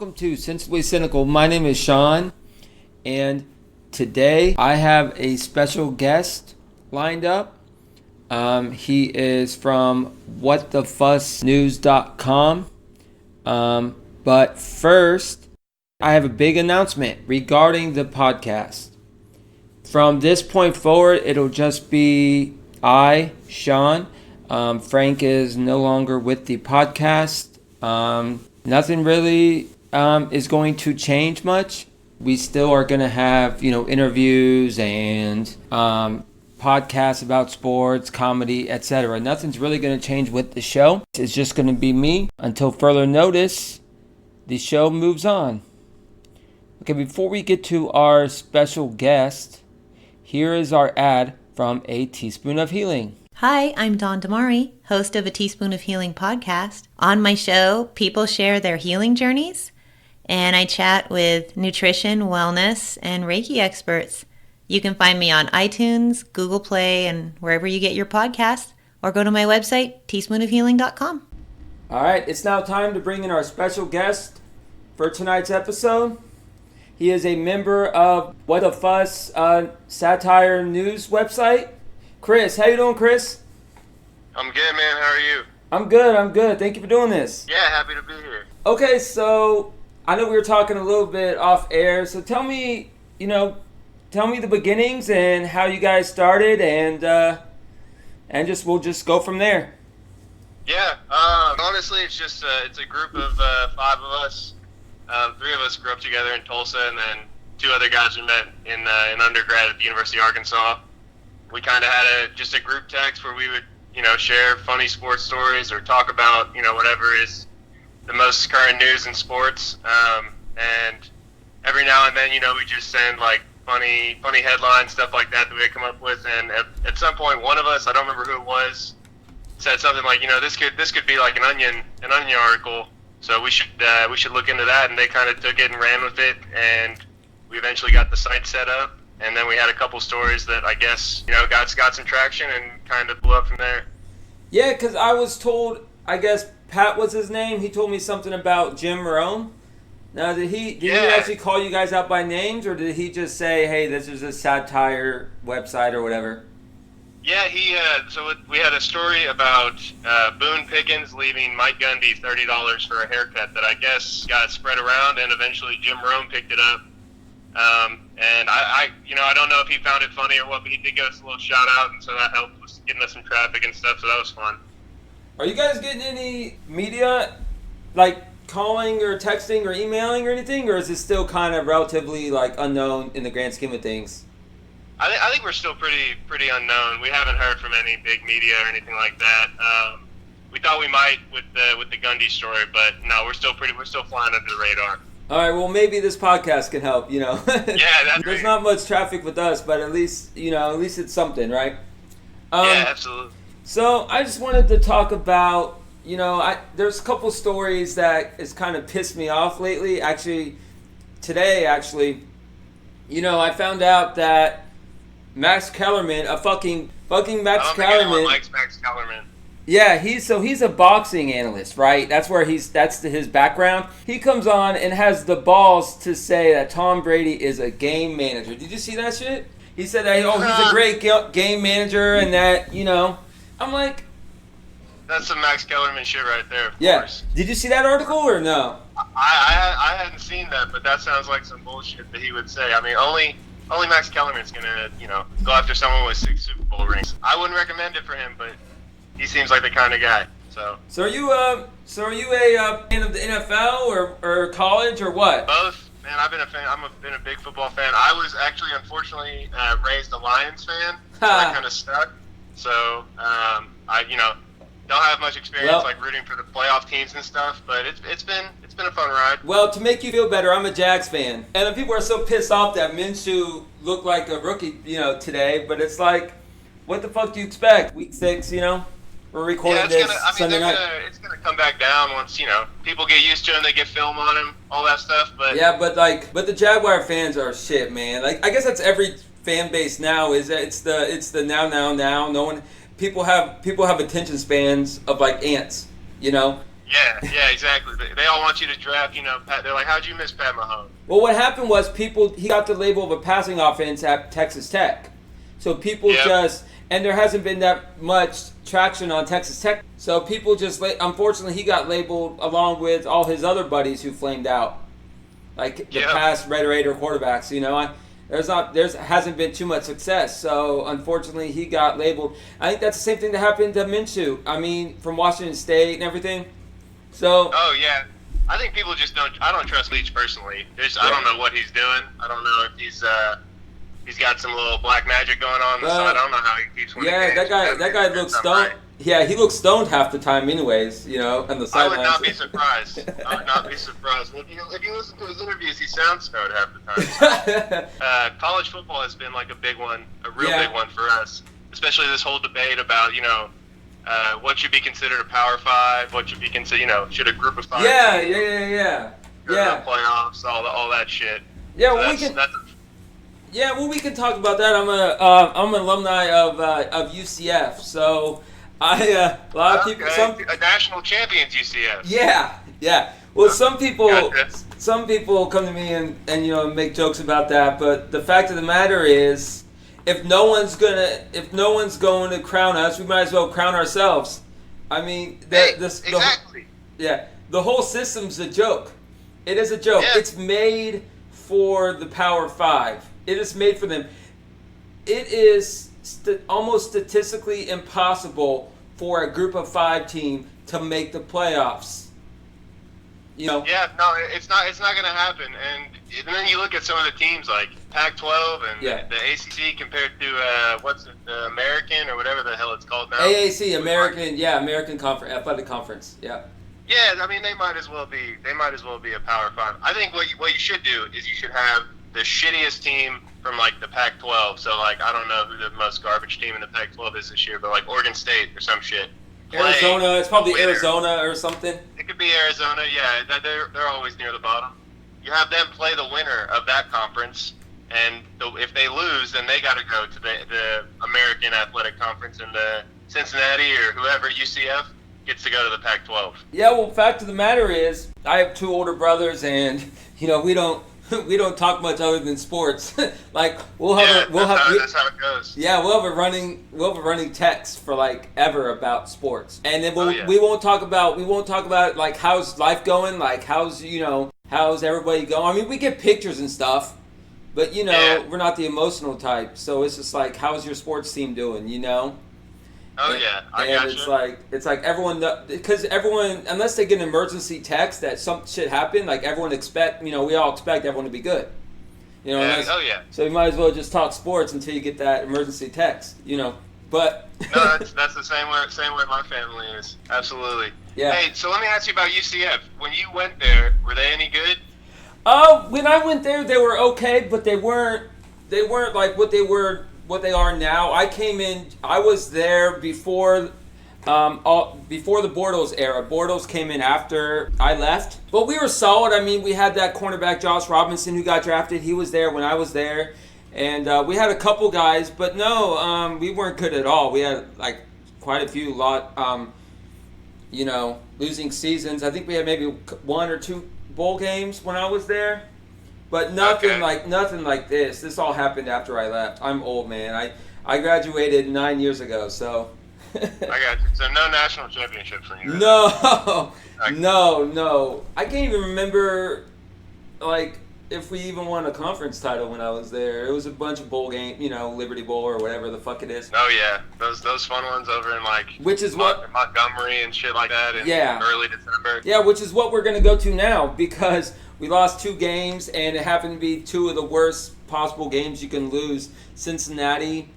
welcome to Sensibly Cynical. My name is Sean, and today I have a special guest lined up. He is from whatthefussnews.com. But first, I have a big announcement regarding the podcast. From this point forward, it'll just be I, Sean. Frank is no longer with the podcast. Nothing really is going to change much. We still are going to have, interviews and podcasts about sports, comedy, etc. Nothing's really going to change with the show. It's just going to be me. Until further notice, the show moves on. Okay, before we get to our special guest, here is our ad from A Teaspoon of Healing. Hi, I'm Dawn Damari, host of A Teaspoon of Healing podcast. On my show, people share their healing journeys, and I chat with nutrition, wellness, and Reiki experts. You can find me on iTunes, Google Play, and wherever you get your podcasts, or go to my website, teaspoonofhealing.com. All right, it's now time to bring in our special guest for tonight's episode. He is a member of What the Fuss satire news website. Chris, how you doing, Chris? I'm good, man. How are you? I'm good. Thank you for doing this. Yeah, happy to be here. Okay, so I know we were talking a little bit off air, so tell me the beginnings and how you guys started, and we'll just go from there. Yeah, honestly, it's just it's a group of 5 of us. 3 of us grew up together in Tulsa, and then 2 other guys we met in undergrad at the University of Arkansas. We kind of had a group text where we would, share funny sports stories or talk about, whatever is the most current news in sports. And every now and then, we just send like funny headlines, stuff like that we would come up with. And at some point, one of us, I don't remember who it was, said something like, this could be like an onion article. So we should look into that. And they kind of took it and ran with it. And we eventually got the site set up. And then we had a couple stories that I guess, got some traction and kind of blew up from there. Yeah, because I was told, I guess Pat was his name. He told me something about Jim Rome. Now, did he actually call you guys out by names, or did he just say, hey, this is a satire website or whatever? Yeah, so we had a story about Boone Pickens leaving Mike Gundy $30 for a haircut that I guess got spread around, and eventually Jim Rome picked it up. And I don't know if he found it funny or what, but he did give us a little shout out, and so that helped with getting us some traffic and stuff, so that was fun. Are you guys getting any media, like calling or texting or emailing or anything, or is it still kind of relatively like unknown in the grand scheme of things? I think we're still pretty unknown. We haven't heard from any big media or anything like that. We thought we might with the Gundy story, but no, we're still flying under the radar. All right, well, maybe this podcast can help, Yeah, that's There's not much traffic with us, but at least it's something, right? Yeah, absolutely. So I just wanted to talk about, there's a couple stories that has kind of pissed me off lately. Today, I found out that Max Kellerman, a fucking Max Kellerman. Likes Max Kellerman. Yeah, he's a boxing analyst, right? That's his background. He comes on and has the balls to say that Tom Brady is a game manager. Did you see that shit? He said that, he's a great game manager, and that, I'm like, that's some Max Kellerman shit right there, of course. Did you see that article or no? I hadn't seen that, but that sounds like some bullshit that he would say. I mean, only Max Kellerman's gonna, go after someone with 6 Super Bowl rings. I wouldn't recommend it for him, but he seems like the kind of guy. So are you a fan of the NFL or college or what? Both. Man, I've been a fan. Been a big football fan. I was actually, unfortunately, raised a Lions fan, so that kind of stuck. So I don't have much experience rooting for the playoff teams and stuff, but it's been a fun ride. Well, to make you feel better, I'm a Jags fan, and the people are so pissed off that Minshew looked like a rookie, today. But it's like, what the fuck do you expect? Week 6, we're recording Sunday night. It's gonna come back down once people get used to him. They get film on him, all that stuff. But yeah, but the Jaguar fans are shit, man. Like, I guess that's every fan base now. Is that it's the now. No one. People have attention spans of like ants, Yeah, Yeah, exactly. They all want you to draft, Pat. They're like, how'd you miss Pat Mahomes? Well, what happened was he got the label of a passing offense at Texas Tech. So people and there hasn't been that much traction on Texas Tech. So people unfortunately, he got labeled along with all his other buddies who flamed out. Like the past Red Raider quarterbacks, there hasn't been too much success. So unfortunately, he got labeled. I think that's the same thing that happened to Minshew. I mean, from Washington State and everything. So. Oh yeah, I think people just don't. I don't trust Leach personally. I don't know what he's doing. I don't know if he's got some little black magic going on the side. I don't know how he keeps winning games. That guy looks stoned. Right. Yeah, he looks stoned half the time, anyways. On the sidelines. I would not be surprised. If you listen to his interviews, he sounds stoned half the time. College football has been like a big one, a real big one for us. Especially this whole debate about what should be considered a Power Five, what should be considered, should a group of five? Yeah. Playoffs, all that shit. Yeah, we can talk about that. I'm an alumni of UCF, so a lot of people, a national champions UCF. Yeah. Well, some people come to me and make jokes about that, but the fact of the matter is, if no one's going to crown us, we might as well crown ourselves. I mean, exactly. The whole system's a joke. It is a joke. Yeah. It's made for the Power Five. It is made for them. It is almost statistically impossible for a group of five team to make the playoffs. Yeah, no, it's not going to happen. And then you look at some of the teams like Pac-12 and the ACC compared to the American or whatever the hell it's called now. AAC, American Conference, Athletic Conference. Yeah. Yeah, I mean they might as well be a Power Five. I think what you should do is you should have the shittiest team from like the Pac-12. So like I don't know who the most garbage team in the Pac-12 is this year, but like Oregon State or some shit. Arizona, it's probably Arizona or something. It could be Arizona, yeah. They're always near the bottom. You have them play the winner of that conference, and if they lose, then they got to go to the American Athletic Conference, and the Cincinnati or whoever, UCF, gets to go to the Pac-12. Yeah, well, fact of the matter is, I have two older brothers, and we don't talk much other than sports. Like that's how it goes. Yeah, we'll have a running text for like ever about sports, and then we won't talk about like how's life going, like how's everybody going. I mean, we get pictures and stuff, but we're not the emotional type, so it's just like how's your sports team doing, Oh yeah, I got you. It's like everyone, because everyone, unless they get an emergency text that some shit happened, like everyone we all expect everyone to be good. So you might as well just talk sports until you get that emergency text, But no, that's the same way my family is. Absolutely. Yeah. Hey, so let me ask you about UCF. When you went there, were they any good? When I went there, they were okay, but they weren't like what they are now. I was there before the Bortles era. Bortles came in after I left. But we were solid. I mean, we had that cornerback Josh Robinson who got drafted. He was there when I was there. And we had a couple guys, but no, we weren't good at all. We had like quite a few losing seasons. I think we had maybe one or two bowl games when I was there. But nothing like this. This all happened after I left. I'm old, man. I graduated 9 years ago, so. I got you. So no national championship for you. No. I can't even remember, like, if we even won a conference title when I was there. It was a bunch of bowl games, Liberty Bowl or whatever the fuck it is. Oh yeah, those fun ones over in Montgomery and shit like that in early December. Yeah, which is what we're gonna go to now because we lost 2 games and it happened to be 2 of the worst possible games you can lose. Cincinnati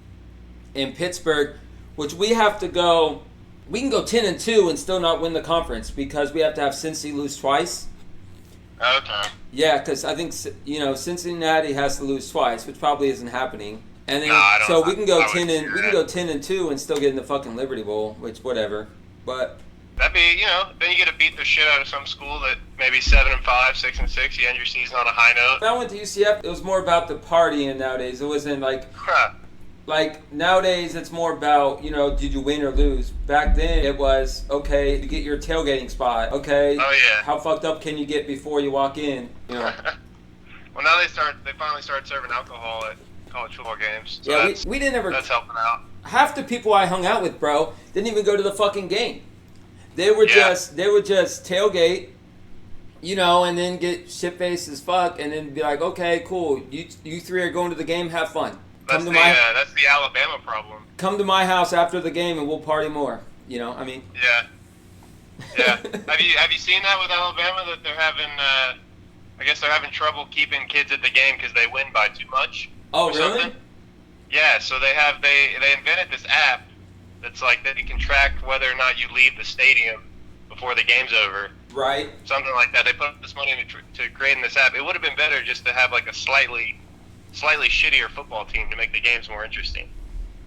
and Pittsburgh, which we have to go. We can go 10-2 and still not win the conference because we have to have Cincy lose twice. Okay. Yeah, because I think Cincinnati has to lose twice, which probably isn't happening. And then we can go 10-2 and still get in the fucking Liberty Bowl, which whatever. But that'd be then you get to beat the shit out of some school that maybe 7-5, 6-6. You end your season on a high note. When I went to UCF, it was more about the partying nowadays. It wasn't like like nowadays it's more about, you know, did you win or lose? Back then it was, okay, you get your tailgating spot. Okay. Oh yeah. How fucked up can you get before you walk in? You know. Well, now they finally started serving alcohol at college football games. So yeah, we didn't ever. That's helping out. Half the people I hung out with, bro, didn't even go to the fucking game. They would just tailgate, you know, and then get shit faced as fuck, and then be like, okay, cool, you three are going to the game, have fun. That's the Alabama problem. Come to my house after the game, and we'll party more. You know, I mean. Yeah. Have you seen that with Alabama, that they're having I guess they're having trouble keeping kids at the game because they win by too much. Oh, or really? Something? Yeah. So they invented this app that's like that you can track whether or not you leave the stadium before the game's over. Right. Something like that. They put this money into creating this app. It would have been better just to have like a slightly shittier football team to make the games more interesting.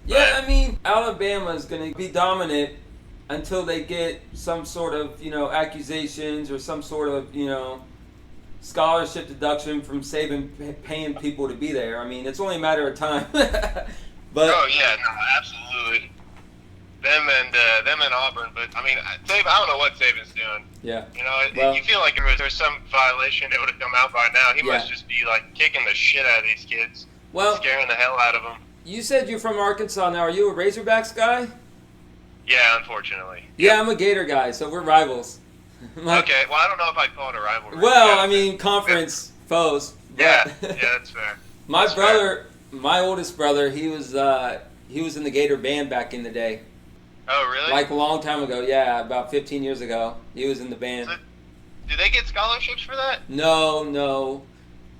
Yeah, I mean, Alabama is going to be dominant until they get some sort of, you know, accusations or some sort of, you know, scholarship deduction from paying people to be there. I mean, it's only a matter of time. But oh yeah, no, absolutely. Them and Auburn, but I mean, I don't know what Saban's doing. Yeah. You know, you feel like if there's some violation, it would have come out by now. He must just be like kicking the shit out of these kids, scaring the hell out of them. You said you're from Arkansas. Now, are you a Razorbacks guy? Yeah, unfortunately. Yeah, I'm a Gator guy, so we're rivals. Okay, well, I don't know if I'd call it a rivalry. Well, I mean, conference foes. But yeah, that's fair. My oldest brother, he was in the Gator band back in the day. Oh, really? Like a long time ago, yeah, about 15 years ago. He was in the band. So, do they get scholarships for that? No.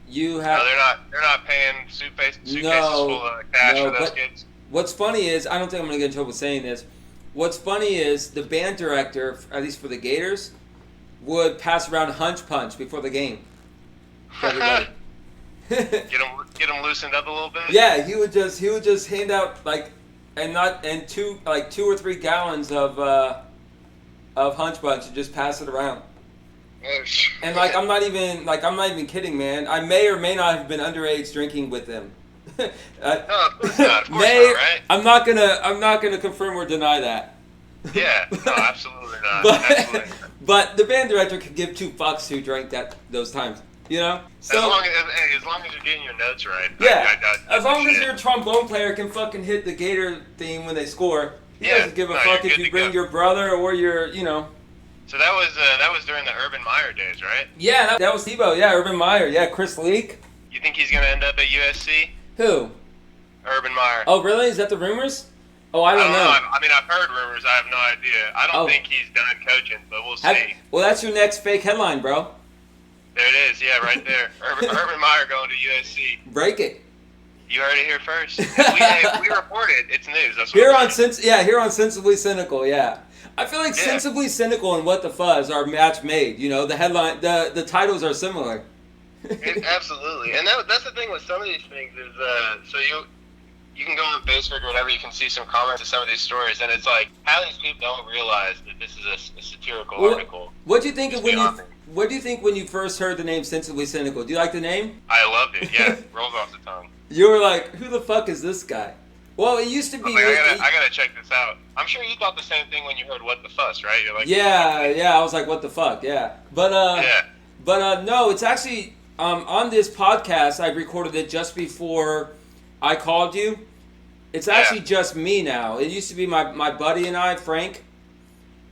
You have. No, they're not paying suitcases full of cash for those kids. What's funny is, I don't think I'm going to get in trouble saying this. What's funny is the band director, at least for the Gators, would pass around Hunch Punch before the game. For everybody. get them loosened up a little bit. Yeah, he would just hand out two or 3 gallons of Hunch Punch and just pass it around. And I'm not even kidding, man. I may or may not have been underage drinking with them. No, of course not. Of course not, right? I'm not gonna confirm or deny that. Yeah, no, absolutely not. But the band director could give 2 fucks who drank those times. You know? So, as long as you're getting your notes right. Yeah. As long as your trombone player can fucking hit the Gator theme when they score. He doesn't give a fuck if you bring your brother or your, you know. So that was during the Urban Meyer days, right? Yeah, that was Tebow. Yeah, Urban Meyer. Yeah, Chris Leak. You think he's gonna end up at USC? Who? Urban Meyer. Oh, really? Is that the rumors? Oh, I don't know. I mean, I've heard rumors. I have no idea. I don't think he's done coaching, but we'll see. Well, that's your next fake headline, bro. There it is. Yeah, right there. Urban Meyer going to USC. Break it. You heard it here first. We report it. It's news. That's what here on Sensibly Cynical. Yeah, I feel like Sensibly Cynical and What the Fuzz are match made. You know, the headline, the titles are similar. Absolutely, and that's the thing with some of these things is so you can go on Facebook or whatever, you can see some comments of some of these stories, and it's like how these people don't realize that this is a satirical article. What do you think when you first heard the name Sensibly Cynical? Do you like the name? I loved it. Yeah, rolls off the tongue. You were like, who the fuck is this guy? Well, it used to be. I gotta check this out. I'm sure you thought the same thing when you heard "What the Fuss," right? You're like, yeah. I was like, what the fuck? Yeah, but no, it's actually on this podcast. I recorded it just before I called you. It's actually just me now. It used to be my buddy and I, Frank.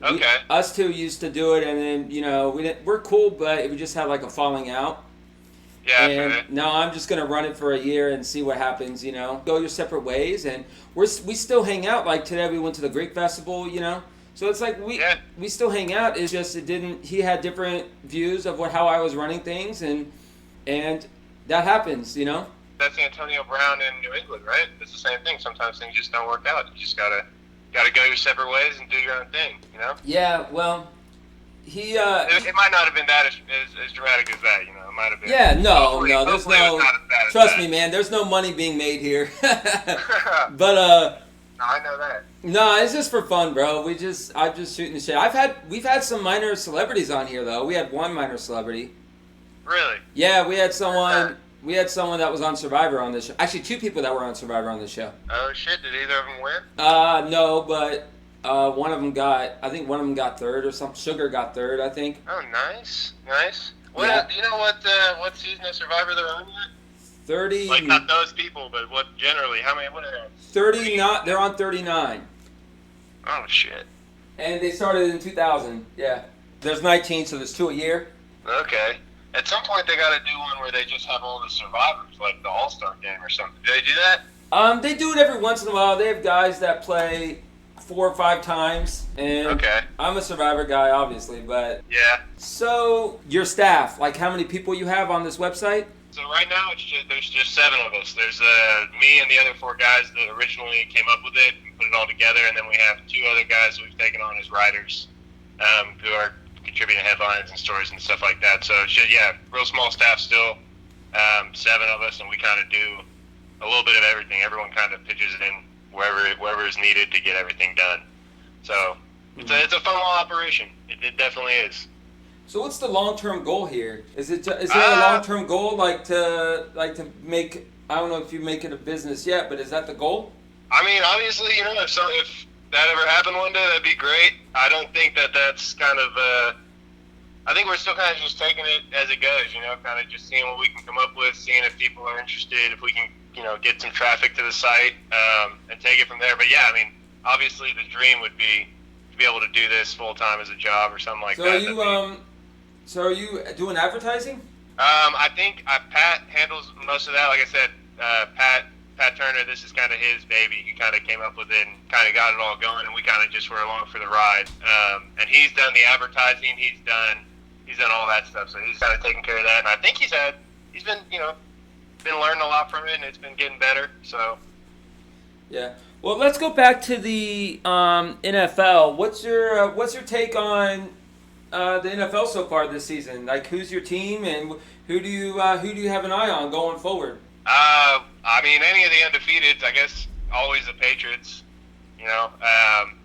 Okay. Us two used to do it, and then, you know, we're cool, but we just had like a falling out. Yeah. And now I'm just gonna run it for a year and see what happens. You know, go your separate ways, and we still hang out. Like today, we went to the Greek festival. You know, so it's like we still hang out. It's just he had different views of how I was running things, and that happens. You know. That's Antonio Brown in New England, right? It's the same thing. Sometimes things just don't work out. You just gotta go your separate ways and do your own thing, you know? Yeah, well, he it might not have been that as dramatic as that, you know. It might have been. Yeah, no, there's no. Trust me, man. There's no money being made here. But no, I know that. No, it's just for fun, bro. I'm just shooting the shit. We've had some minor celebrities on here though. We had one minor celebrity. Really? Yeah, we had someone. We had someone that was on Survivor on this show. Actually, two people that were on Survivor on this show. Oh shit! Did either of them win? No, but one of them got third or something. Sugar got third, I think. Oh, nice. What? Yeah. Do you know what season of Survivor they're on yet? 30. Like not those people, but what generally? How many? What are they? 30. Not. They're on 39. Oh shit. And they started in 2000. Yeah. There's 19, so there's 2 a year. Okay. At some point, they got to do one where they just have all the survivors, like the All-Star game or something. Do they do that? They do it every once in a while. They have guys that play 4 or 5 times, and Okay. I'm a Survivor guy, obviously. But Yeah. so your staff, like how many people you have on this website? So right now, there's just 7 of us. There's me and the other 4 guys that originally came up with it and put it all together, and then we have 2 other guys we've taken on as writers, who are contributing headlines and stories and stuff like that. So real small staff still, 7 of us, and we kind of do a little bit of everything. Everyone kind of pitches in wherever is needed to get everything done. So it's a fun little operation. It definitely is. So what's the long-term goal here? Is there a long-term goal like to make? I don't know if you make it a business yet, but is that the goal? I mean, obviously, if that ever happened one day, that'd be great. I don't think that's kind of. I think we're still kind of just taking it as it goes. Kind of just seeing what we can come up with, seeing if people are interested, if we can, get some traffic to the site, and take it from there. But yeah, I mean, obviously, the dream would be to be able to do this full time as a job or something like that. So are you doing advertising? I think Pat handles most of that. Like I said, Pat Turner, this is kind of his baby. He kind of came up with it and kind of got it all going, and we kind of just were along for the ride. And he's done the advertising. He's done all that stuff. So he's kind of taking care of that. And I think he's been learning a lot from it, and it's been getting better. So. Yeah. Well, let's go back to the NFL. What's your take on the NFL so far this season? Like, who's your team, and who do you have an eye on going forward? I mean, any of the undefeateds, I guess. Always the Patriots. I'm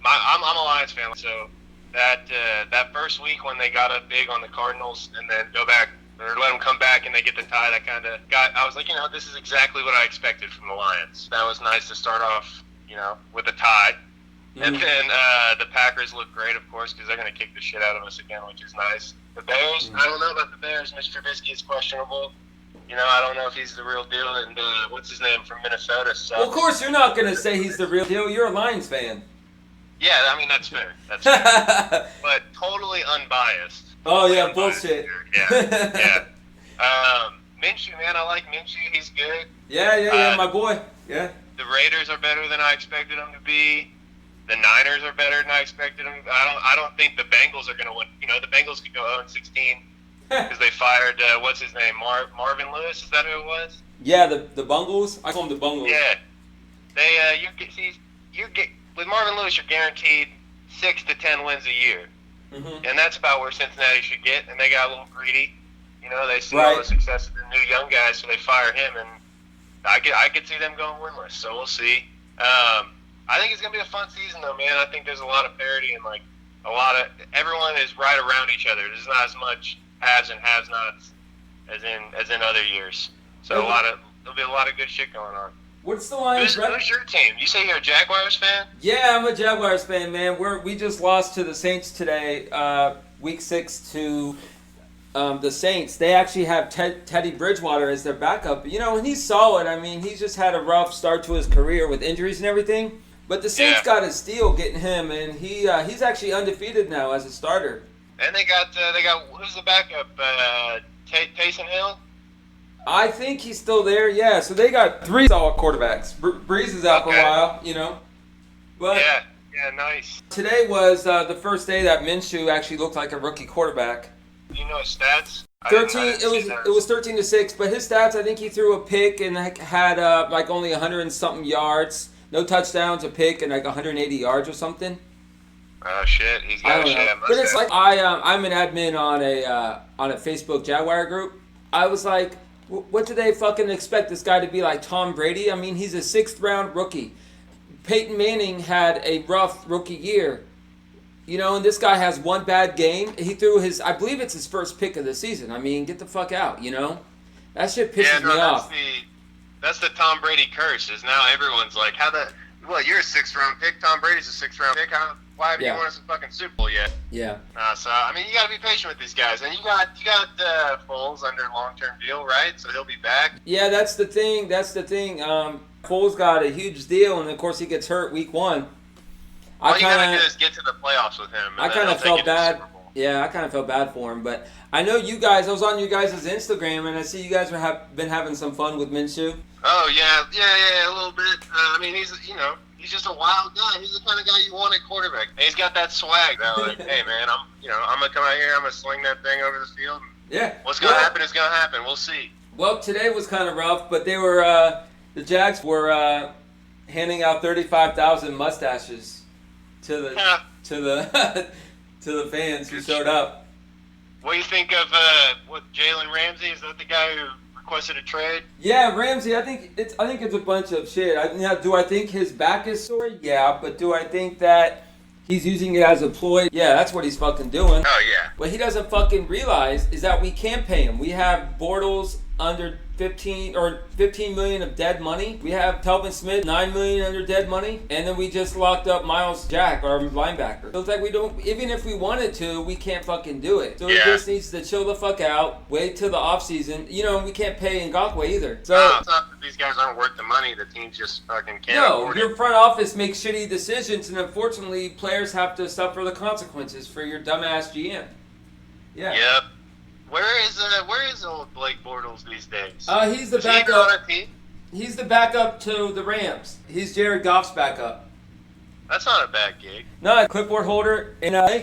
a Lions fan, so that first week when they got up big on the Cardinals and then go back or let them come back and they get the tie, that kind of I was like, this is exactly what I expected from the Lions. That was nice to start off, with a tie. Mm-hmm. And then the Packers look great, of course, because they're going to kick the shit out of us again, which is nice. The Bears, I don't know about the Bears. Mr. Trubisky is questionable. I don't know if he's the real deal. And what's his name from Minnesota? So. Well, of course, you're not going to say he's the real deal. You're a Lions fan. Yeah, I mean, that's fair. That's fair. But totally unbiased. Oh, yeah, bullshit. Yeah. Minshew, man, I like Minshew. He's good. Yeah, my boy. Yeah. The Raiders are better than I expected them to be. The Niners are better than I expected them. I don't think the Bengals are going to win. The Bengals could go 0-16 because they fired, what's his name, Marvin Lewis? Is that who it was? Yeah, the Bungles. I call them the Bungles. Yeah. They with Marvin Lewis, you're guaranteed 6 to 10 wins a year. Mm-hmm. And that's about where Cincinnati should get. And they got a little greedy. They see all the success of the new young guys, so they fire him. And I could see them going winless. So we'll see. I think it's gonna be a fun season, though, man. I think there's a lot of parity and everyone is right around each other. There's not as much haves and have-nots as in other years. So there'll be a lot of good shit going on. What's the Lions? Who's your team? You say you're a Jaguars fan? Yeah, I'm a Jaguars fan, man. We just lost to the Saints today, week 6 to the Saints. They actually have Teddy Bridgewater as their backup. And he's solid. I mean, he's just had a rough start to his career with injuries and everything. But the Saints got a steal getting him, and he's actually undefeated now as a starter. And they got who's the backup? Taysom Hill. I think he's still there. Yeah. So they got 3 solid quarterbacks. Breeze is out for a while, But yeah, nice. Today was the first day that Minshew actually looked like a rookie quarterback. Do you know his stats? 13. It was 13-6, but his stats, I think he threw a pick and had only 100 and something yards. No touchdowns, a pick, and 180 yards or something. Oh shit, he's got shit. But it's like I'm an admin on a Facebook Jaguar group. I was like, what do they fucking expect this guy to be like Tom Brady? I mean, he's a 6th round rookie. Peyton Manning had a rough rookie year. And this guy has one bad game. He threw I believe it's his first pick of the season. I mean, get the fuck out, That shit pisses me off. That's the Tom Brady curse. Is now everyone's like, you're a 6th round pick. Tom Brady's a 6th round pick. Why haven't you won us a fucking Super Bowl yet? Yeah. So I mean, you got to be patient with these guys, and you got Foles under long-term deal, right? So he'll be back. Yeah, that's the thing. Foles got a huge deal, and of course he gets hurt week 1. All you gotta do is get to the playoffs with him. I kind of felt bad. Yeah, I kind of felt bad for him, but I know you guys. I was on you guys' Instagram, and I see you guys been having some fun with Minshew. Oh yeah, a little bit. I mean, he's just a wild guy. He's the kind of guy you want at quarterback. And he's got that swag. Like, hey man, I'm gonna come out here. I'm gonna sling that thing over the field. Yeah. What's gonna happen is gonna happen. We'll see. Well, today was kind of rough, but they were the Jags were handing out 35,000 mustaches to the fans who showed up. What do you think of Jalen Ramsey? Is that the guy who requested a trade? Yeah, Ramsey. I think it's a bunch of shit. Do I think his back is sore? Yeah, but do I think that he's using it as a ploy? Yeah, that's what he's fucking doing. Oh yeah. What he doesn't fucking realize is that we can't pay him. We have Bortles under 15 million of dead money. We have Telvin Smith 9 million under dead money, and then we just locked up Miles Jack, our linebacker. So it's like we don't, even if we wanted to, we can't fucking do it. So he just needs to chill the fuck out, wait till the offseason. We can't pay Ngakoue either. So no, it's not that these guys aren't worth the money. The team just fucking can't afford it. Your front office makes shitty decisions, and unfortunately, players have to suffer the consequences for your dumbass GM. Yeah. Yep. Where is old Blake Bortles these days? He's the backup. He's the backup to the Rams. He's Jared Goff's backup. That's not a bad gig. No, clipboard holder in LA.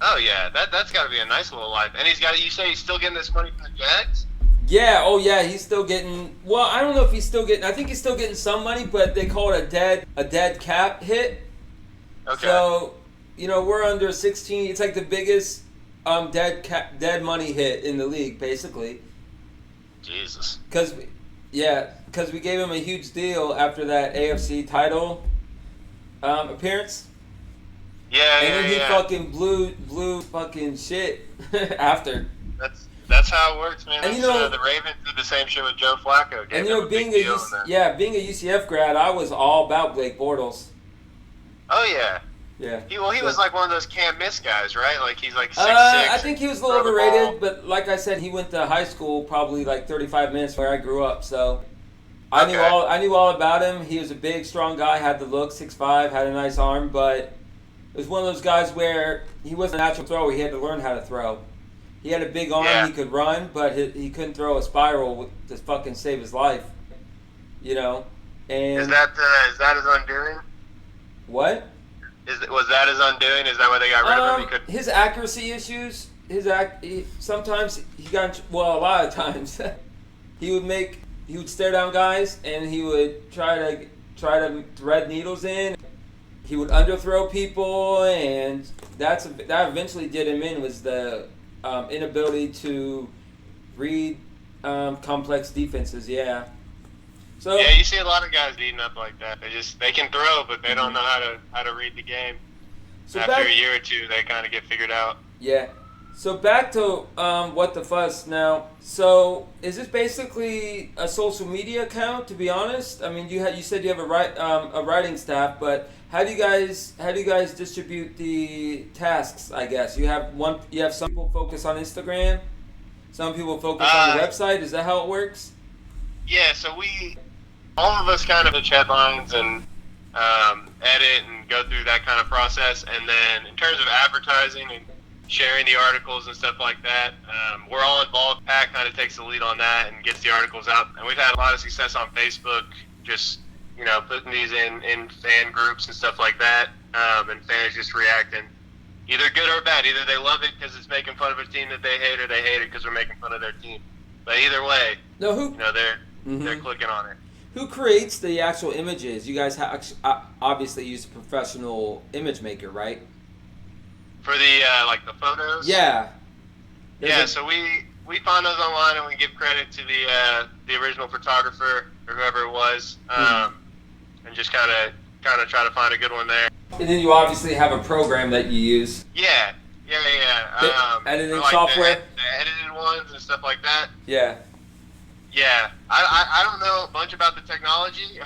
Oh yeah, that's got to be a nice little life. And you say he's still getting this money from the Jags? Yeah. Oh yeah, he's still getting. Well, I don't know if he's still getting. I think he's still getting some money, but they call it a dead cap hit. Okay. So we're under 16. It's like the biggest dead money hit in the league, basically. Jesus. Because we gave him a huge deal after that AFC title appearance. Yeah, and then he fucking blew fucking shit after. That's how it works, man. And the Ravens did the same shit with Joe Flacco. And being a UCF grad, I was all about Blake Bortles. Oh yeah. Yeah. He was like one of those can't miss guys, right? Like he's like 6'6". I think he was a little overrated, but like I said, he went to high school probably like 35 minutes where I grew up, so I knew all about him. He was a big, strong guy, had the look, 6'5", had a nice arm, but it was one of those guys where he wasn't a natural thrower. He had to learn how to throw. He had a big arm, he could run, but he couldn't throw a spiral to fucking save his life. And is that his undoing? What? Was that his undoing? Is that why they got rid of him? His accuracy issues. Sometimes he got. Well, a lot of times he would stare down guys and he would try to thread needles in. He would underthrow people, and that eventually did him in. Was the inability to read complex defenses. Yeah. So, yeah, you see a lot of guys beating up like that. They can throw, but they don't know how to read the game. So after a year or two, they kind of get figured out. Yeah. So back to What the Fuss now. So is this basically a social media account? To be honest, I mean, you said you have a writing staff, but how do you guys distribute the tasks? I guess you have some people focus on Instagram, some people focus on the website. Is that how it works? Yeah. So all of us kind of pitch headlines and edit and go through that kind of process. And then in terms of advertising and sharing the articles and stuff like that, we're all involved. Pat kind of takes the lead on that and gets the articles out. And we've had a lot of success on Facebook, just putting these in fan groups and stuff like that, and fans just reacting, either good or bad. Either they love it because it's making fun of a team that they hate, or they hate it because we're making fun of their team. But either way, they're clicking on it. Who creates the actual images? You guys obviously use a professional image maker, right? For the the photos. Yeah. So we find those online and we give credit to the original photographer or whoever it was, and just kind of try to find a good one there. And then you obviously have a program that you use. Yeah. Editing like software. the edited ones and stuff like that. Yeah. Yeah, I don't know a bunch about the technology.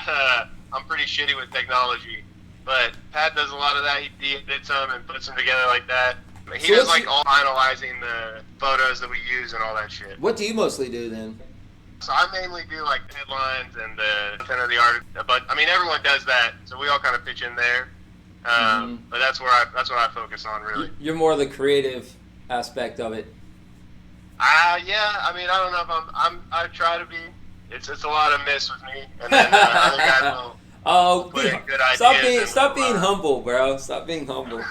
I'm pretty shitty with technology, but Pat does a lot of that. He edits them and puts them together like that. He So does like all finalizing the photos that we use and all that shit. What do you mostly do then? So I mainly do like headlines and the content of the article, but I mean everyone does that, so we all kind of pitch in there. But that's what I focus on really. You're more the creative aspect of it. Yeah. I mean, I don't know if I try to be. It's a lot of miss with me, and then other guys will put in good ideas. Stop being humble, bro. Stop being humble.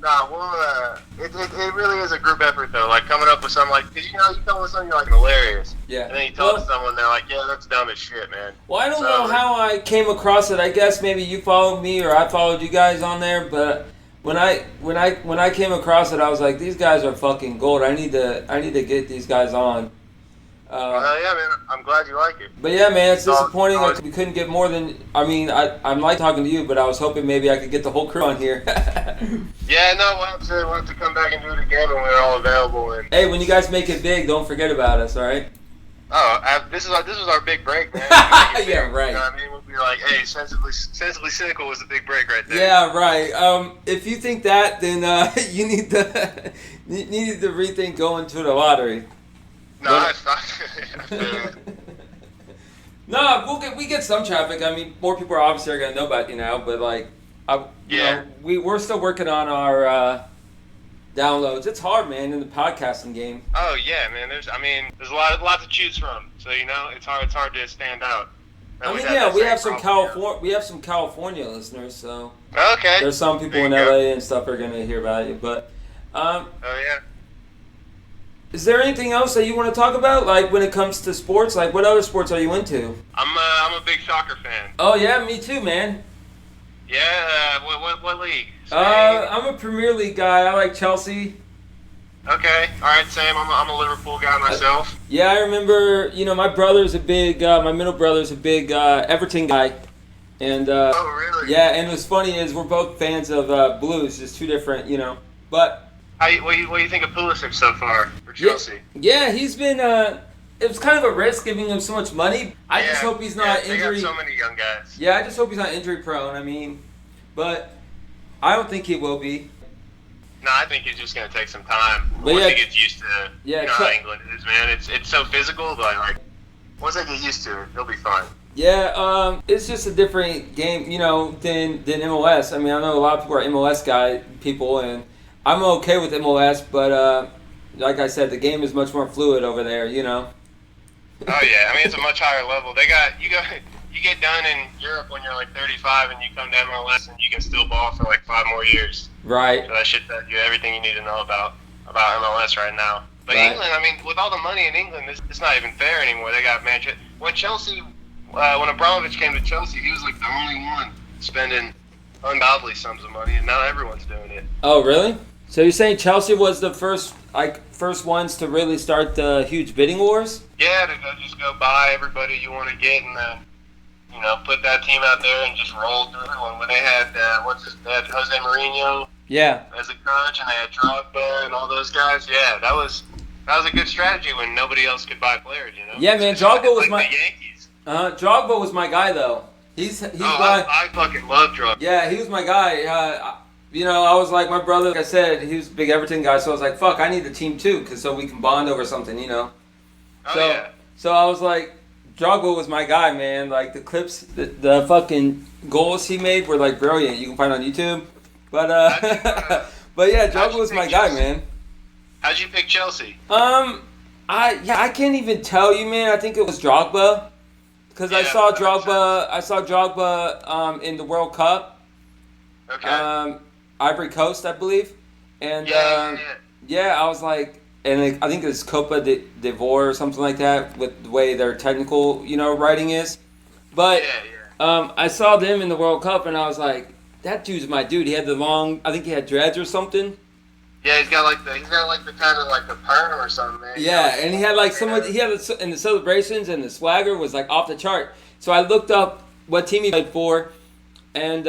Nah, it really is a group effort though. Like coming up with something like, cause you come up with something you're like hilarious. Yeah. And then you tell it to someone, they're like, yeah, that's dumb as shit, man. Well, I don't know how I came across it. I guess maybe you followed me or I followed you guys on there, but when I came across it, I was like, these guys are fucking gold. I need to get these guys on. Yeah, man. I'm glad you like it. But yeah, man, it's disappointing. We couldn't get more than. I mean, I'm like talking to you, but I was hoping maybe I could get the whole crew on here. Yeah, no, we'll have to come back and do it again when we're all available. And hey, when you guys make it big, don't forget about us, all right? Oh, this was our big break, man. Yeah, right. You know what I mean? We'll be like, hey, Sensibly Cynical was the big break right there. Yeah, right. If you think that, then you need to rethink going to the lottery. No, it's not. No, we get some traffic. I mean, more people are obviously gonna know about you now, but like, you know, we're still working on our downloads. It's hard, man, in the podcasting game. Oh yeah, man. There's a lot to choose from. So you know, it's hard to stand out. I mean, yeah, we have some California listeners, so okay. There's some people in LA and stuff are gonna hear about you, but oh yeah. Is there anything else that you want to talk about, like when it comes to sports? Like, what other sports are you into? I'm a big soccer fan. Oh yeah, me too, man. Yeah, what league? I'm a Premier League guy. I like Chelsea. Okay, all right, same. I'm a Liverpool guy myself. Yeah, I remember. You know, my middle brother's a big Everton guy, and oh really? Yeah, and what's funny is we're both fans of Blues, just two different, you know, but. What do you think of Pulisic so far for Chelsea? Yeah, he's been. It was kind of a risk giving him so much money. I just hope he's not injury. They got so many young guys. Yeah, I just hope he's not injury prone. I mean, but I don't think he will be. No, I think he's just gonna take some time. But once he gets used to, you know how England is, man. It's so physical, but like once they get used to it, he'll be fine. Yeah, it's just a different game, you know, than MLS. I mean, I know a lot of people are MLS people, and I'm okay with MLS, but like I said, the game is much more fluid over there, you know. Oh yeah, I mean it's a much higher level. You get done in Europe when you're like 35, and you come to MLS and you can still ball for like 5 more years. Right. So that should tell you everything you need to know about MLS right now. But right. England, I mean, with all the money in England, it's not even fair anymore. They got Manchester. When Abramovich came to Chelsea, he was like the only one spending ungodly sums of money, and now everyone's doing it. Oh really? So you're saying Chelsea was the first ones to really start the huge bidding wars? Yeah, to just go buy everybody you want to get, and then put that team out there and just roll through everyone. When they had they had Jose Mourinho, as a coach, and they had Drogba and all those guys. Yeah, that was a good strategy when nobody else could buy players. You know. Yeah, man, Drogba was the Yankees. Drogba was my guy though. I fucking love Drogba. Yeah, he was my guy. I was like, my brother, like I said, he was a big Everton guy, so I was like, fuck, I need the team too, so we can bond over something, you know? So I was like, Drogba was my guy, man. Like, the clips, the fucking goals he made were, like, brilliant. You can find it on YouTube. But, but yeah, Drogba was my guy, man. How'd you pick Chelsea? I can't even tell you, man. I think it was Drogba. Because I saw Drogba in the World Cup. Okay. Ivory Coast, I believe. And I was like, and I think it's Copa d'Ivoire or something like that, with the way their technical, writing is. But I saw them in the World Cup, and I was like, that dude's my dude. He had I think he had dreads or something. Yeah, he's got like the kind of like the perm or something, man. Yeah, and he had like in the celebrations, and the swagger was like off the chart. So I looked up what team he played for. And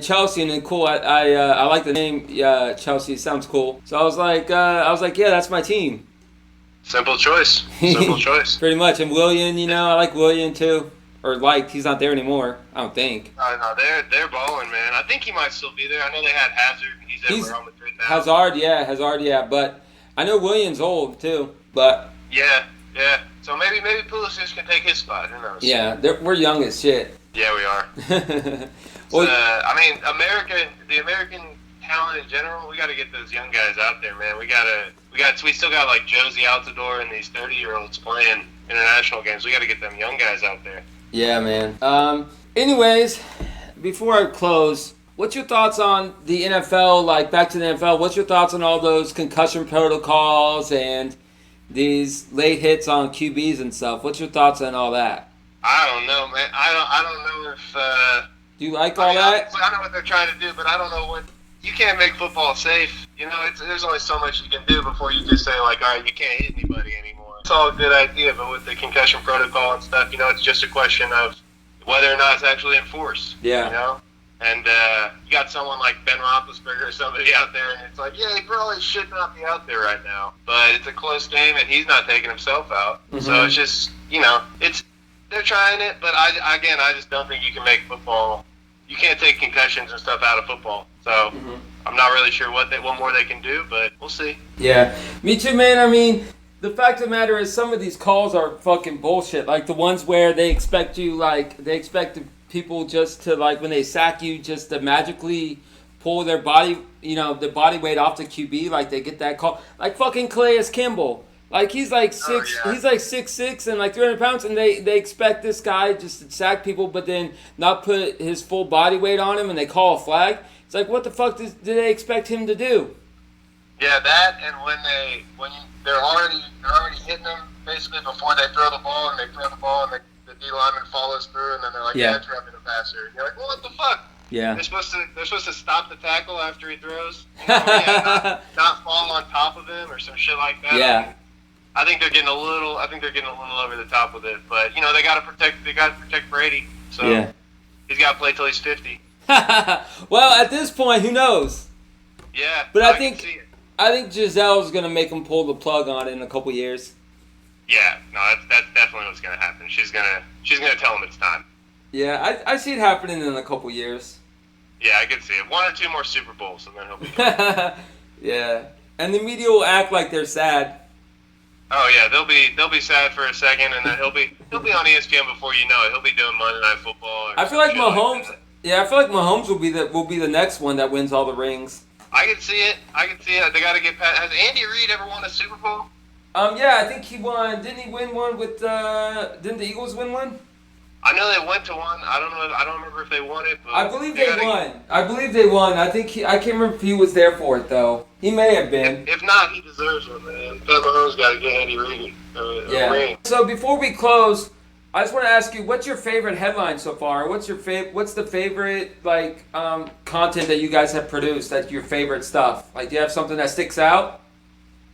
Chelsea, and then cool. I like the name. Chelsea sounds cool. So I was like, yeah, that's my team. Simple choice. Simple choice. Pretty much. And Willian, I like Willian too. Or he's not there anymore, I don't think. No, they're balling, man. I think he might still be there. I know they had Hazard. He's at Real Madrid now. Hazard, yeah. But I know Willian's old too. But yeah. So maybe Pulisic can take his spot. Who knows? Yeah, we're young as shit. Yeah, we are. Well, the American talent in general, we got to get those young guys out there, man. We still got like Josie Altidore and these 30-year-olds playing international games. We got to get them young guys out there. Yeah, man. Anyways, before I close, what's your thoughts on the NFL? Like, back to the NFL, what's your thoughts on all those concussion protocols and these late hits on QBs and stuff? What's your thoughts on all that? I don't know, man. I don't know if... do you like all that? I know what they're trying to do, but I don't know what... You can't make football safe. There's only so much you can do before you just say, like, all right, you can't hit anybody anymore. It's all a good idea, but with the concussion protocol and stuff, it's just a question of whether or not it's actually enforced. Yeah. And you got someone like Ben Roethlisberger or somebody out there, and it's like, yeah, he probably should not be out there right now. But it's a close game, and he's not taking himself out. Mm-hmm. So it's just, they're trying it, but I just don't think you can make football. You can't take concussions and stuff out of football. So I'm not really sure what more they can do, but we'll see. Yeah, me too, man. I mean, the fact of the matter is some of these calls are fucking bullshit. Like the ones where they expect the people just to, like, when they sack you, just to magically pull their body, the body weight off the QB. Like they get that call. Like fucking Calais Campbell. Like he's like he's like 6'6" and like 300 pounds, and they expect this guy just to sack people, but then not put his full body weight on him, and they call a flag. It's like, what the fuck do they expect him to do? Yeah, that, and when they're already hitting them basically before they throw the ball, and the D lineman follows through, and then they're like, yeah, it's roughing the passer. And you're like, well, what the fuck? Yeah. They're supposed to stop the tackle after he throws, not fall on top of him or some shit like that. Yeah. I think they're getting a little over the top with it, but they got to protect Brady, so he's got to play till he's 50. Well, at this point, who knows? Yeah, but I think Gisele's gonna make him pull the plug on it in a couple years. Yeah, no, that's definitely what's gonna happen. She's gonna tell him it's time. Yeah, I see it happening in a couple years. Yeah, I could see it. 1 or 2 more Super Bowls, and then he'll be good. Yeah, and the media will act like they're sad. Oh yeah, they'll be sad for a second, and then he'll be on ESPN before you know it. He'll be doing Monday Night Football. I feel like Mahomes. I feel like Mahomes will be the next one that wins all the rings. I can see it. They got to get past. Has Andy Reid ever won a Super Bowl? Yeah, I think he won. Didn't he win one with? Didn't the Eagles win one? I know they went to one. I don't know. I don't remember if they won it. But I believe they won. I can't remember if he was there for it though. He may have been. If not, he deserves one, man. Pat Mahomes got to get Andy Reid a ring. So before we close, I just want to ask you, what's your favorite headline so far? What's the favorite content that you guys have produced? That's your favorite stuff. Like, do you have something that sticks out?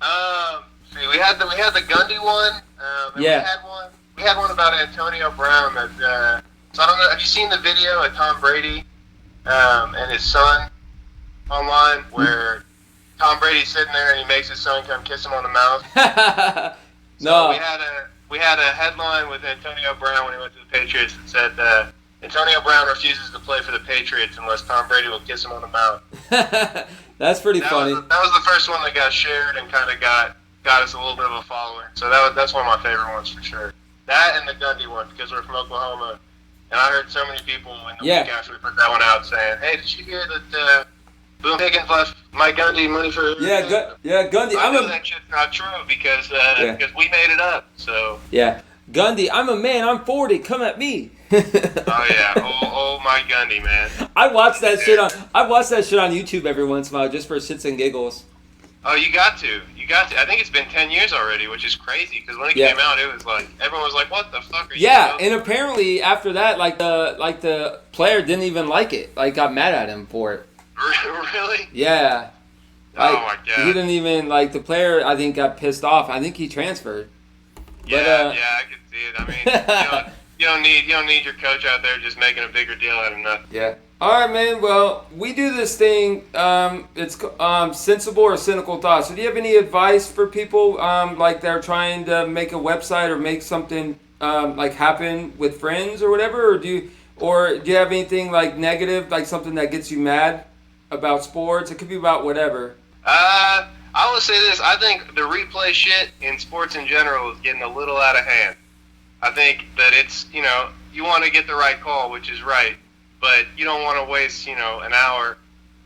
We had the Gundy one. We had one about Antonio Brown. So I don't know. Have you seen the video of Tom Brady and his son online, where Tom Brady's sitting there and he makes his son come kiss him on the mouth? No. We had a headline with Antonio Brown when he went to the Patriots that said, Antonio Brown refuses to play for the Patriots unless Tom Brady will kiss him on the mouth. That's pretty funny. That was the first one that got shared and kind of got us a little bit of a following. So that's one of my favorite ones for sure. That and the Gundy one, because we're from Oklahoma. And I heard so many people in the week after we put that one out saying, hey, did you hear that Boone Higgins left Mike Gundy money for... Gundy. I know that shit's not true because we made it up, so... Yeah. Gundy, I'm a man, I'm 40, come at me. Oh, yeah. Oh, Mike Gundy, man. I watch that shit on YouTube every once in a while just for shits and giggles. Oh, you got to. I think it's been 10 years already, which is crazy, because when it came out, it was like, everyone was like, what the fuck are you doing? And apparently after that, the player didn't even like it. Got mad at him for it. Really? Yeah. Oh my god. He didn't even, the player, I think, got pissed off. I think he transferred. Yeah, I could see it. I mean, You don't need your coach out there just making a bigger deal out of nothing. Yeah. All right, man. Well, we do this thing. It's sensible or cynical thoughts. So, do you have any advice for people like they're trying to make a website or make something like happen with friends or whatever, or do you have anything like negative, like something that gets you mad about sports? It could be about whatever. I will say this. I think the replay shit in sports in general is getting a little out of hand. I think that it's, you want to get the right call, which is right, but you don't want to waste, an hour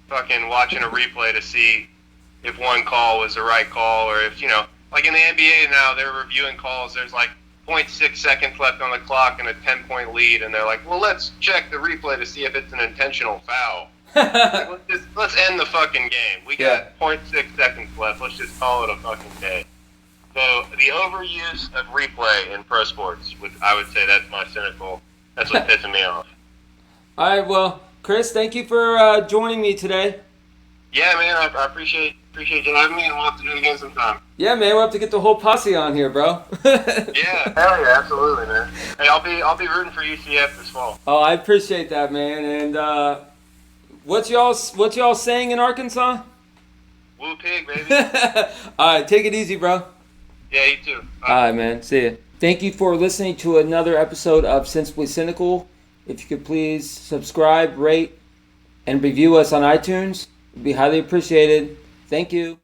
fucking watching a replay to see if one call was the right call, or if, like in the NBA now, they're reviewing calls. There's like 0.6 seconds left on the clock and a 10-point lead, and they're like, well, let's check the replay to see if it's an intentional foul. Like, let's end the fucking game. We got 0.6 seconds left. Let's just call it a fucking day. So the overuse of replay in pro sports, I would say that's what's pissing me off. All right, well, Chris, thank you for joining me today. Yeah, man, I appreciate you having me, and we'll have to do it again sometime. Yeah, man, we'll have to get the whole posse on here, bro. Yeah, hell yeah, absolutely, man. Hey, I'll be rooting for UCF this fall. Oh, I appreciate that, man. And what's y'all saying in Arkansas? Woo pig, baby. All right, take it easy, bro. Yeah, you too. All right, man. See ya. Thank you for listening to another episode of Sensibly Cynical. If you could please subscribe, rate, and review us on iTunes, it would be highly appreciated. Thank you.